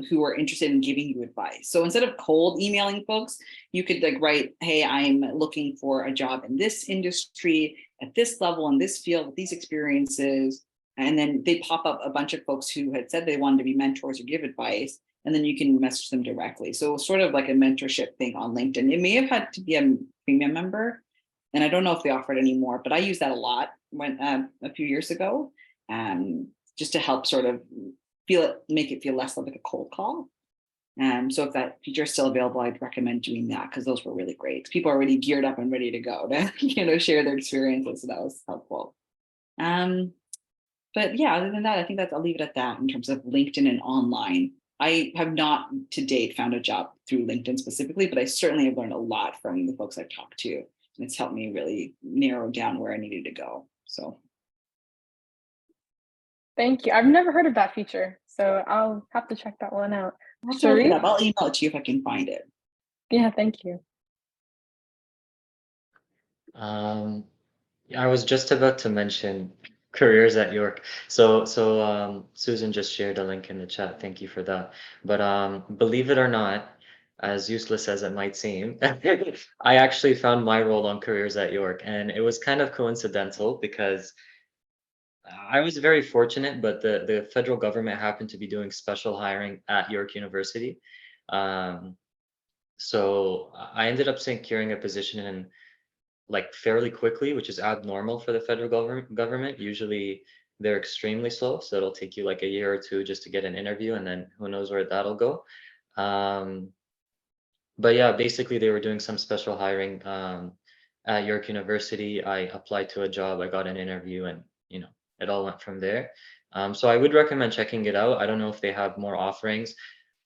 who are interested in giving you advice. So instead of cold emailing folks, you could write, hey, I'm looking for a job in this industry, at this level, in this field, with these experiences. And then they pop up a bunch of folks who had said they wanted to be mentors or give advice, and then you can message them directly. So sort of like a mentorship thing on LinkedIn. It may have had to be a premium member, and I don't know if they offer it anymore, but I used that a lot when a few years ago, just to help sort of make it feel less like a cold call. So if that feature is still available, I'd recommend doing that because those were really great. People are already geared up and ready to go to share their experiences. So that was helpful. But yeah, other than that, I think I'll leave it at that in terms of LinkedIn and online. I have not to date found a job through LinkedIn specifically, but I certainly have learned a lot from the folks I've talked to. And it's helped me really narrow down where I needed to go. So. Thank you. I've never heard of that feature, so I'll have to check that one out. I'll email it to you if I can find it. Yeah, thank you. I was just about to mention careers at York. So Susan just shared a link in the chat. Thank you for that. But believe it or not, as useless as it might seem, I actually found my role on careers at York, and it was kind of coincidental because I was very fortunate, but the federal government happened to be doing special hiring at York University. So I ended up securing a position in fairly quickly, which is abnormal for the federal government. Usually they're extremely slow, so it'll take you like a year or two just to get an interview, and then who knows where that'll go. But yeah, basically they were doing some special hiring at York University. I applied to a job, I got an interview, and it all went from there. So I would recommend checking it out. I don't know if they have more offerings.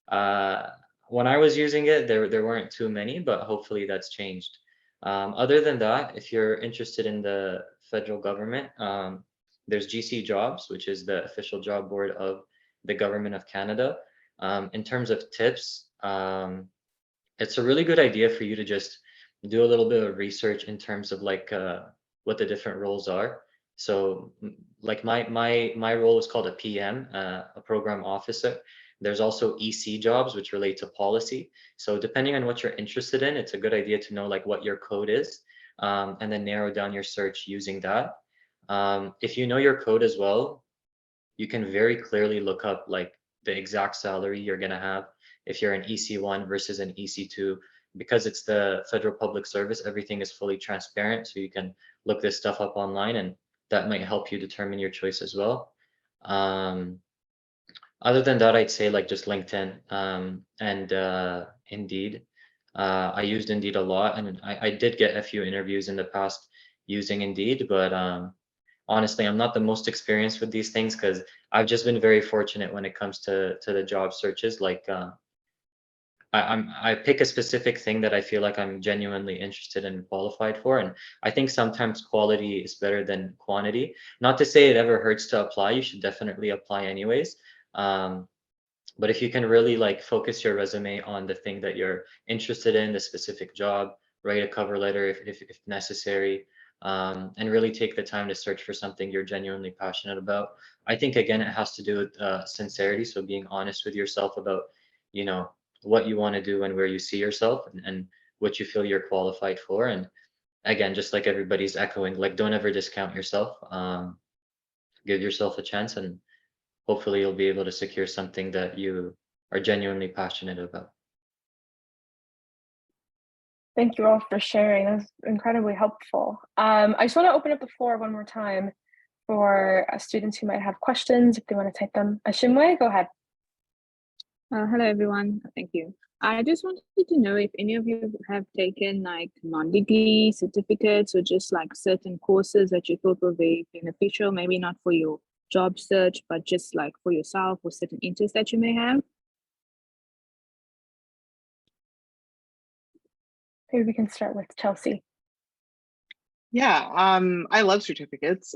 When I was using it, there weren't too many, but hopefully that's changed. Other than that, if you're interested in the federal government, there's GC Jobs, which is the official job board of the Government of Canada. In terms of tips, it's a really good idea for you to just do a little bit of research in terms of what the different roles are. So like my role is called a PM, a program officer. There's also EC jobs, which relate to policy. So depending on what you're interested in, it's a good idea to know what your code is, and then narrow down your search using that. If you know your code as well, you can very clearly look up the exact salary you're gonna have if you're an EC1 versus an EC2. Because it's the federal public service, everything is fully transparent, so you can look this stuff up online, and that might help you determine your choice as well. Other than that, I'd say just LinkedIn and Indeed. I used Indeed a lot, and I did get a few interviews in the past using Indeed, but honestly, I'm not the most experienced with these things because I've just been very fortunate when it comes to the job searches. I pick a specific thing that I feel like I'm genuinely interested and qualified for, and I think sometimes quality is better than quantity. Not to say it ever hurts to apply. You should definitely apply anyways. But if you can really focus your resume on the thing that you're interested in, the specific job, write a cover letter if necessary, and really take the time to search for something you're genuinely passionate about. I think again, it has to do with sincerity. So being honest with yourself about, you know, what you want to do and where you see yourself, and what you feel you're qualified for. And again, just like everybody's echoing, like don't ever discount yourself. Give yourself a chance, and hopefully you'll be able to secure something that you are genuinely passionate about. Thank you all for sharing. That was incredibly helpful. I just want to open up the floor one more time for students who might have questions if they want to type them. Ashimwe, go ahead. Hello, everyone. Thank you. I just wanted to know if any of you have taken like non-degree certificates or just like certain courses that you thought were very beneficial, maybe not for your job search, but just like for yourself or certain interests that you may have. Maybe we can start with Chelsea. Yeah, I love certificates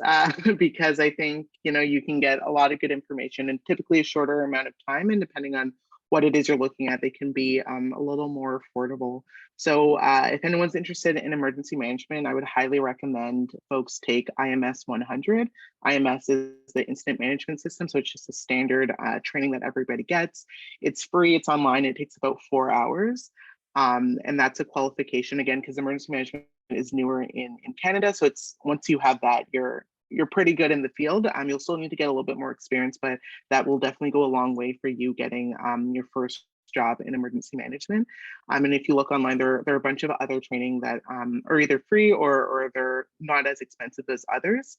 because I think, you know, you can get a lot of good information in typically a shorter amount of time, and depending on what it is you're looking at, they can be a little more affordable. So if anyone's interested in emergency management, I would highly recommend folks take IMS 100. IMS is the incident management system, so it's just a standard training that everybody gets. It's free, it's online, it takes about 4 hours. And that's a qualification again, because emergency management is newer in Canada. So it's once you have that, you're pretty good in the field. You'll still need to get a little bit more experience, but that will definitely go a long way for you getting your first job in emergency management. And if you look online, there are a bunch of other training that are either free or they're not as expensive as others.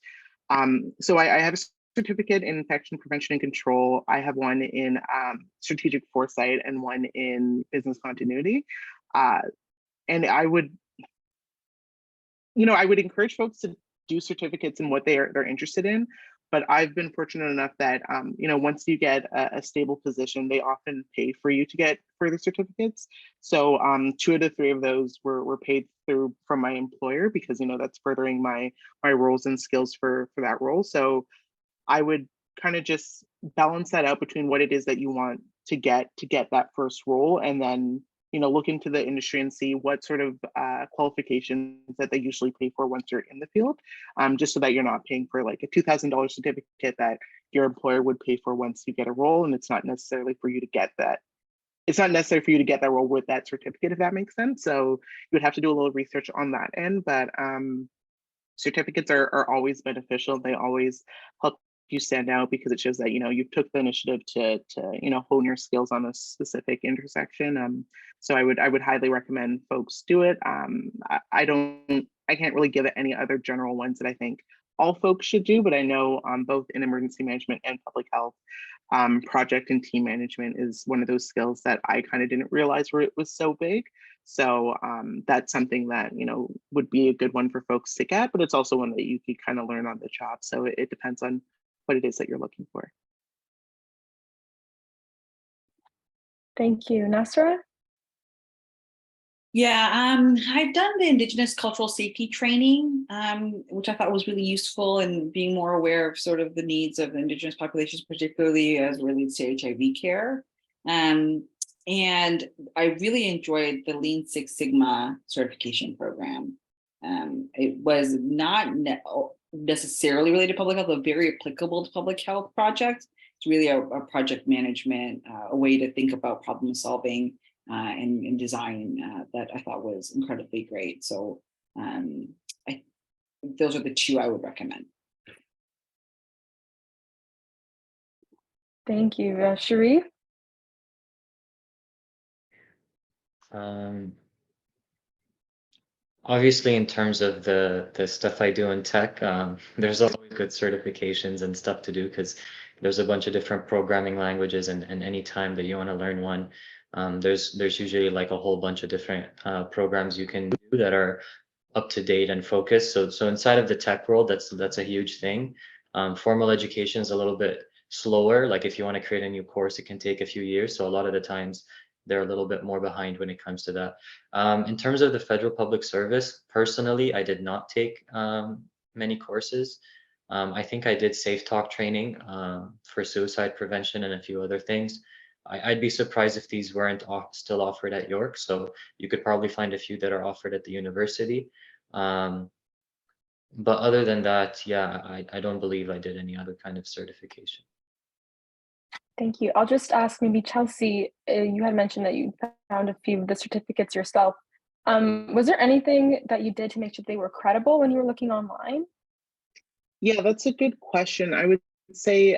So I have a certificate in infection prevention and control. I have one in strategic foresight and one in business continuity. And I would, I would encourage folks to do certificates in what they're interested in. But I've been fortunate enough that, once you get a stable position, they often pay for you to get further certificates. So 2 of the 3 of those were paid through from my employer because, that's furthering my roles and skills for that role. So I would kind of just balance that out between what it is that you want to get that first role, and then look into the industry and see what sort of qualifications that they usually pay for once you're in the field, just so that you're not paying for like a $2,000 certificate that your employer would pay for once you get a role, and it's not necessarily for you to get that. It's not necessary for you to get that role with that certificate, if that makes sense. So you would have to do a little research on that end, but certificates are always beneficial. They always help you stand out because it shows that you took the initiative to hone your skills on a specific intersection. So I would highly recommend folks do it. I can't really give it any other general ones that I think all folks should do, but I know both in emergency management and public health, project and team management is one of those skills that I kind of didn't realize where it was so big. So that's something that would be a good one for folks to get, but it's also one that you could kind of learn on the job. So it depends on what it is that you're looking for. Thank you. Nasra? Yeah, I've done the Indigenous cultural safety training, which I thought was really useful in being more aware of sort of the needs of the Indigenous populations, particularly as it relates to HIV care. And I really enjoyed the Lean Six Sigma certification program. It was not necessarily related to public health, but very applicable to public health projects. It's really a project management, a way to think about problem solving and design that I thought was incredibly great. So those are the 2 I would recommend. Thank you. Sharif? Obviously, in terms of the stuff I do in tech, there's always good certifications and stuff to do because there's a bunch of different programming languages, and any time that you want to learn one, there's usually like a whole bunch of different programs you can do that are up to date and focused. So inside of the tech world, that's a huge thing. Formal education is a little bit slower. Like if you want to create a new course, it can take a few years. So a lot of the times they're a little bit more behind when it comes to that. In terms of the federal public service, personally, I did not take many courses. I think I did safe talk training for suicide prevention and a few other things. I'd be surprised if these weren't still offered at York. So you could probably find a few that are offered at the university. But other than that, yeah, I don't believe I did any other kind of certification. Thank you. I'll just ask maybe Chelsea, you had mentioned that you found a few of the certificates yourself. Was there anything that you did to make sure they were credible when you were looking online? Yeah, that's a good question. I would say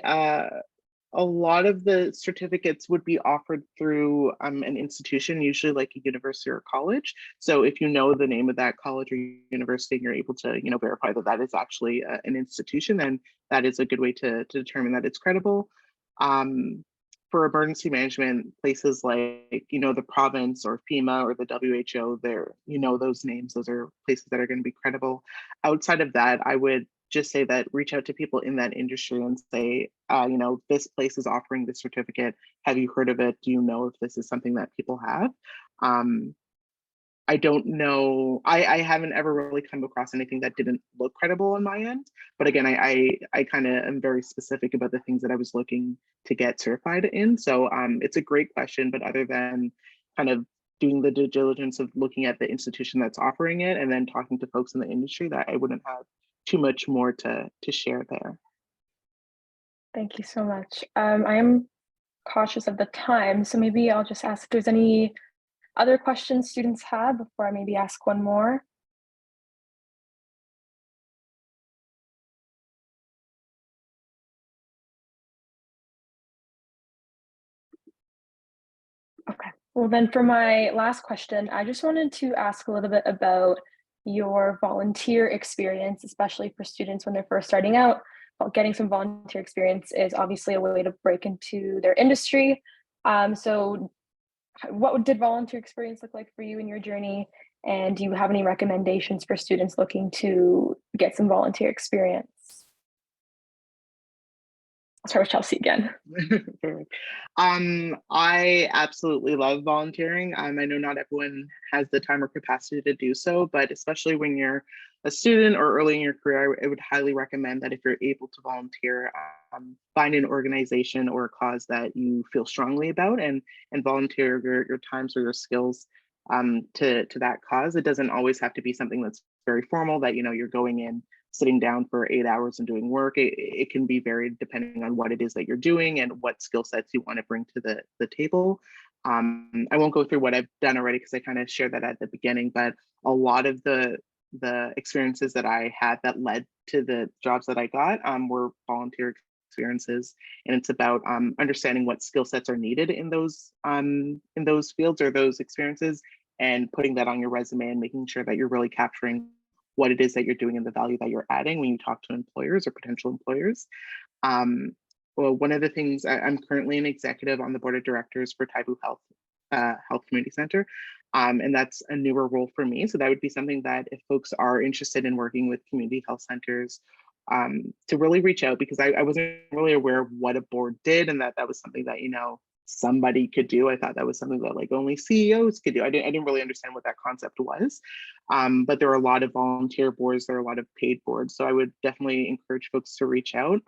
a lot of the certificates would be offered through an institution, usually like a university or college. So if you know the name of that college or university and you're able to, verify that that is actually an institution, then that is a good way to determine that it's credible. For emergency management, places like, the province or FEMA or the WHO, those names, those are places that are going to be credible. Outside of that, I would just say that reach out to people in that industry and say, this place is offering this certificate. Have you heard of it? Do you know if this is something that people have? I don't know. I haven't ever really come across anything that didn't look credible on my end. But again, I kind of am very specific about the things that I was looking to get certified in. So it's a great question, but other than kind of doing the due diligence of looking at the institution that's offering it and then talking to folks in the industry, that I wouldn't have too much more to share there. Thank you so much. I am cautious of the time, so maybe I'll just ask if there's any other questions students have before I maybe ask one more. Okay, well then for my last question, I just wanted to ask a little bit about your volunteer experience, especially for students when they're first starting out. Well, getting some volunteer experience is obviously a way to break into their industry. So what did volunteer experience look like for you in your journey? And do you have any recommendations for students looking to get some volunteer experience? I'll start with Chelsea again. I absolutely love volunteering. I know not everyone has the time or capacity to do so, but especially when you're a student or early in your career, I would highly recommend that if you're able to volunteer, find an organization or a cause that you feel strongly about and volunteer your times or your skills to that cause. It doesn't always have to be something that's very formal that you're going in sitting down for 8 hours and doing work. It can be varied depending on what it is that you're doing and what skill sets you want to bring to the table. I won't go through what I've done already because I kind of shared that at the beginning, but a lot of the experiences that I had that led to the jobs that I got were volunteer experiences, and it's about understanding what skill sets are needed in those fields or those experiences, and putting that on your resume and making sure that you're really capturing what it is that you're doing and the value that you're adding when you talk to employers or potential employers. Well, one of the things I'm currently an executive on the board of directors for Taibu Health Community Center. And that's a newer role for me. So that would be something that if folks are interested in working with community health centers, to really reach out, because I wasn't really aware of what a board did and that was something that, somebody could do. I thought that was something that like only CEOs could do. I didn't really understand what that concept was. But there are a lot of volunteer boards, there are a lot of paid boards. So I would definitely encourage folks to reach out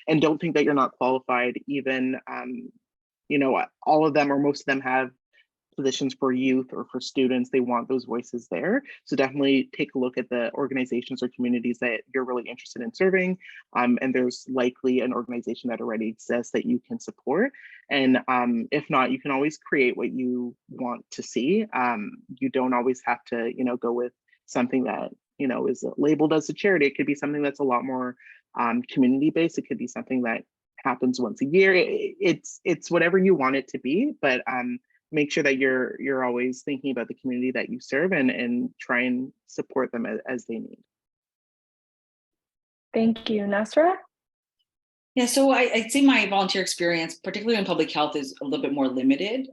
and don't think that you're not qualified. Even, all of them or most of them have positions for youth or for students. They want those voices there. So definitely take a look at the organizations or communities that you're really interested in serving. And there's likely an organization that already exists that you can support. And if not, you can always create what you want to see. You don't always have to, go with something that, is labeled as a charity. It could be something that's a lot more community-based. It could be something that happens once a year. It's whatever you want it to be, but make sure that you're always thinking about the community that you serve and try and support them as they need. Thank you. Nasra? Yeah, so I'd say my volunteer experience, particularly in public health, is a little bit more limited.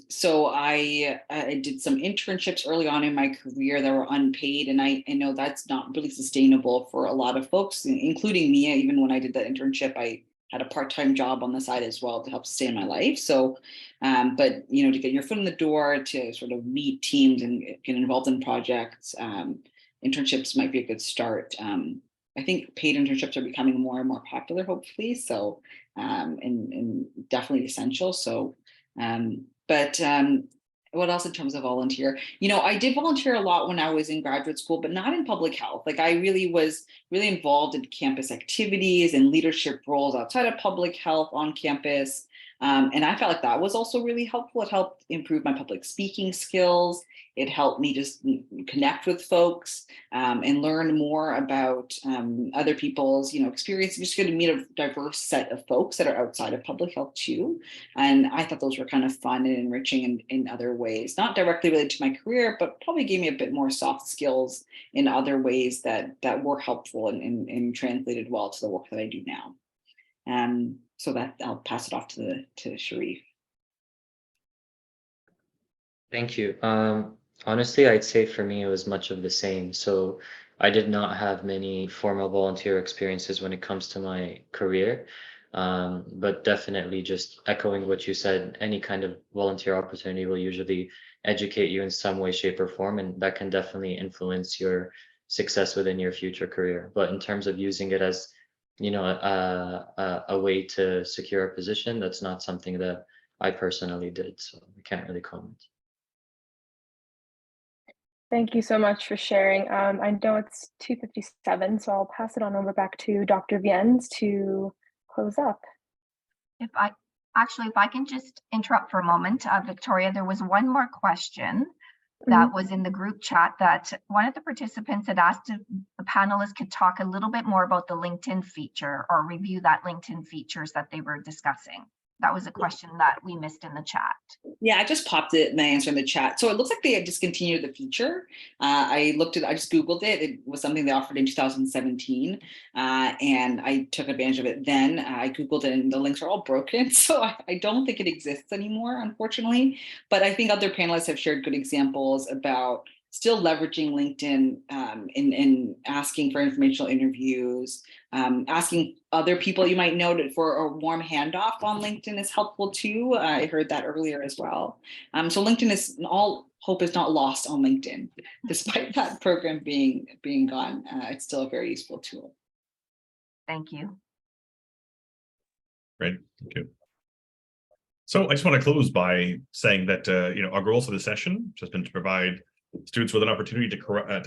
So I did some internships early on in my career that were unpaid, and I know that's not really sustainable for a lot of folks, including me. Even when I did that internship, I had a part-time job on the side as well to help sustain my life. So, but to get your foot in the door, to sort of meet teams and get involved in projects, internships might be a good start. I think paid internships are becoming more and more popular, hopefully. So and definitely essential. So, what else in terms of volunteer? I did volunteer a lot when I was in graduate school, but not in public health. Like I really was involved in campus activities and leadership roles outside of public health on campus. And I felt like that was also really helpful. It helped improve my public speaking skills. It helped me just connect with folks and learn more about other people's, experience. Just good to meet a diverse set of folks that are outside of public health too. And I thought those were kind of fun and enriching in other ways, not directly related to my career, but probably gave me a bit more soft skills in other ways that were helpful and translated well to the work that I do now. So that I'll pass it off to Sharif. Thank you. Honestly, I'd say for me, it was much of the same. So I did not have many formal volunteer experiences when it comes to my career. But definitely just echoing what you said, any kind of volunteer opportunity will usually educate you in some way, shape, or form, and that can definitely influence your success within your future career. But in terms of using it as, a way to secure a position, that's not something that I personally did, so I can't really comment. Thank you so much for sharing. I know it's 2:57, so I'll pass it on over back to Dr. Viens to close up. If I can just interrupt for a moment, Victoria, there was one more question that was in the group chat that one of the participants had asked if the panelists could talk a little bit more about the LinkedIn feature or review that LinkedIn features that they were discussing. That was a question that we missed in the chat. Yeah, I just popped it my answer in the chat. So it looks like they had discontinued the feature. I just Googled it. It was something they offered in 2017. And I took advantage of it then. I Googled it and the links are all broken. So I don't think it exists anymore, unfortunately. But I think other panelists have shared good examples about still leveraging LinkedIn in asking for informational interviews, asking other people you might know for a warm handoff on LinkedIn is helpful too. I heard that earlier as well. So LinkedIn is all hope is not lost on LinkedIn, despite that program being gone. It's still a very useful tool. Thank you. Great, thank you. So I just want to close by saying that our goals of the session has been to provide students with an opportunity to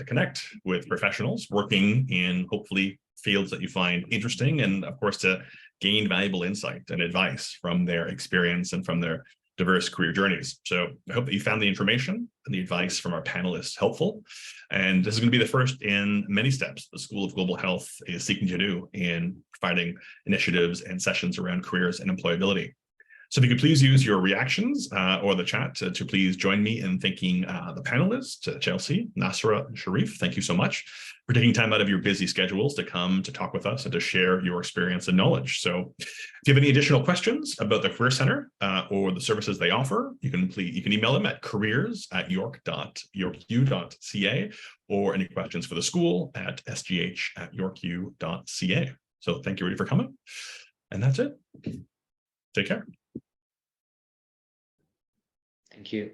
connect with professionals working in hopefully fields that you find interesting, and of course to gain valuable insight and advice from their experience and from their diverse career journeys. So I hope that you found the information and the advice from our panelists helpful. And this is going to be the first in many steps the School of Global Health is seeking to do in providing initiatives and sessions around careers and employability. So if you could please use your reactions or the chat to please join me in thanking the panelists, Chelsea, Nasra, and Sharif. Thank you so much for taking time out of your busy schedules to come to talk with us and to share your experience and knowledge. So if you have any additional questions about the Career Center or the services they offer, you can email them at careers@york.yorku.ca, or any questions for the school at sgh@yorku.ca. So thank you, Rudy, for coming. And that's it. Take care. Thank you.